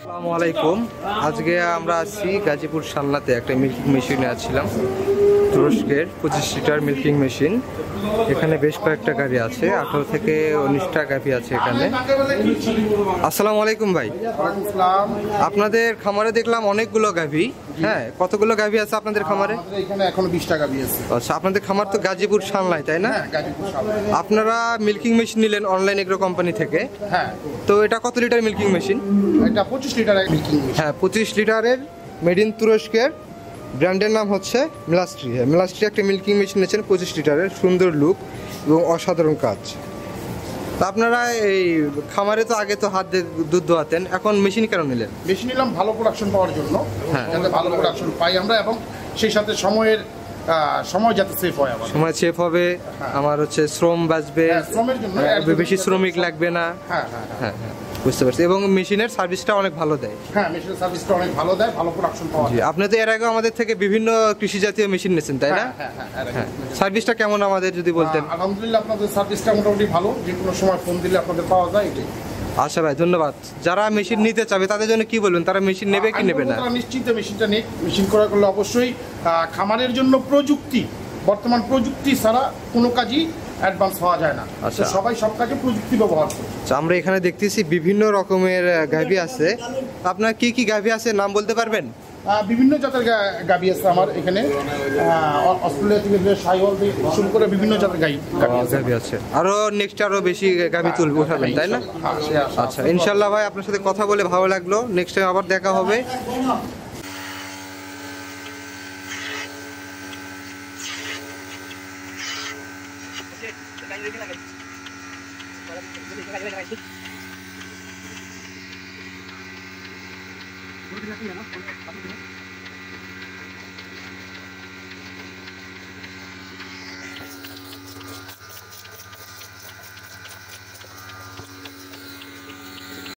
আসসালামু আলাইকুম। আজকে আমরা আছি গাজীপুর সালনাতে একটা মিল্কিং মেশিনে আছিলাম, তুরস্কের 25 লিটার মিল্কিং মেশিন। এখানে বেশ কয়েকটা গাভী আছে, 18 থেকে 19টা গাভী আছে এখানে। আসসালামু আলাইকুম ভাই। আপনাদের খামারে দেখলাম অনেকগুলো গাভী। হ্যাঁ, কতগুলো গাভী আছে আপনাদের খামারে? এখানে এখনো 20টা গাভী আছে। আচ্ছা, আপনাদের খামার তো গাজীপুর সালনায়, তাই না? হ্যাঁ, গাজীপুর সালনায়। আপনারা মিল্কিং মেশিন নিলেন অনলাইন এগ্রো কোম্পানি থেকে। হ্যাঁ। তো এটা কত লিটার মিল্কিং মেশিন? এটা 25 লিটারের মিল্কিং মেশিন। হ্যাঁ, 25 লিটারের, মেড ইন তুরস্কের। ব্র্যান্ডের নাম হচ্ছে মিলাস্ট্রি। হ্যাঁ, মিলাস্ট্রি একটা মিল্কিং মেশিন নিয়েছেন 25 লিটারের, সুন্দর লুক এবং অসাধারণ কাজ। তা আপনারা এই খামারে তো আগে তো হাত দিয়ে দুধ দোয়াতেন, এখন মেশিন কেন নিলেন? মেশিন নিলাম ভালো প্রোডাকশন পাওয়ার জন্য, হ্যাঁ। যাতে ভালো প্রোডাকশন পাই আমরা, এবং সেই সাথে সময় যাতে সেভ হয়। আমার সময় সেভ হবে, আমার হচ্ছে শ্রম বাঁচবে, শ্রমের জন্য বেশি শ্রমিক লাগবে না। হ্যাঁ হ্যাঁ হ্যাঁ হ্যাঁ, বুঝতে পারছি। এবং মেশিনের সার্ভিসটা অনেক ভালো দেয়। হ্যাঁ, মেশিনের সার্ভিসটা অনেক ভালো দেয়, ভালো প্রোডাকশন পাওয়া যায়। আপনি তো এর আগে আমাদের থেকে বিভিন্ন কৃষি জাতীয় মেশিন নিয়েছেন, তাই না? হ্যাঁ হ্যাঁ হ্যাঁ, সার্ভিসটা কেমন আমাদের যদি বলতেন? আলহামদুলিল্লাহ, আপনাদের সার্ভিসটা মোটামুটি ভালো, যে কোনো সময় ফোন দিলে আপনাদের পাওয়া যায়। এটাই। আচ্ছা ভাই, ধন্যবাদ। যারা মেশিন নিতে চাবে তাদের জন্য কি বলবেন? তারা মেশিন নেবে কি নেবে না? তারা নিশ্চিন্তে মেশিনটা নেই। মেশিন ক্রয় করলে অবশ্যই খামারের জন্য বর্তমান প্রযুক্তি ছাড়া কোনো কাজই অ্যাডভান্স হওয়া যায় না। আচ্ছা, সবাই সব কাজে প্রযুক্তি ব্যবহার করে। আমরা এখানে দেখতেছি বিভিন্ন রকমের গাভী আছে। আপনার কি কি গাভী আছে নাম বলতে পারবেন? বিভিন্ন জাতের গাভী আছে আমার এখানে। অস্ট্রেলিয়া থেকে শাহিওয়াল থেকে শুরু করে বিভিন্ন জাতের গাভী আছে। আরো নেক্সট আরো বেশি গাভী তুলবে, উঠাবেন, তাই না? আচ্ছা, ইনশাল্লাহ ভাই, আপনার সাথে কথা বলে ভালো লাগলো। নেক্সট টাইম আবার দেখা হবে। Gracias.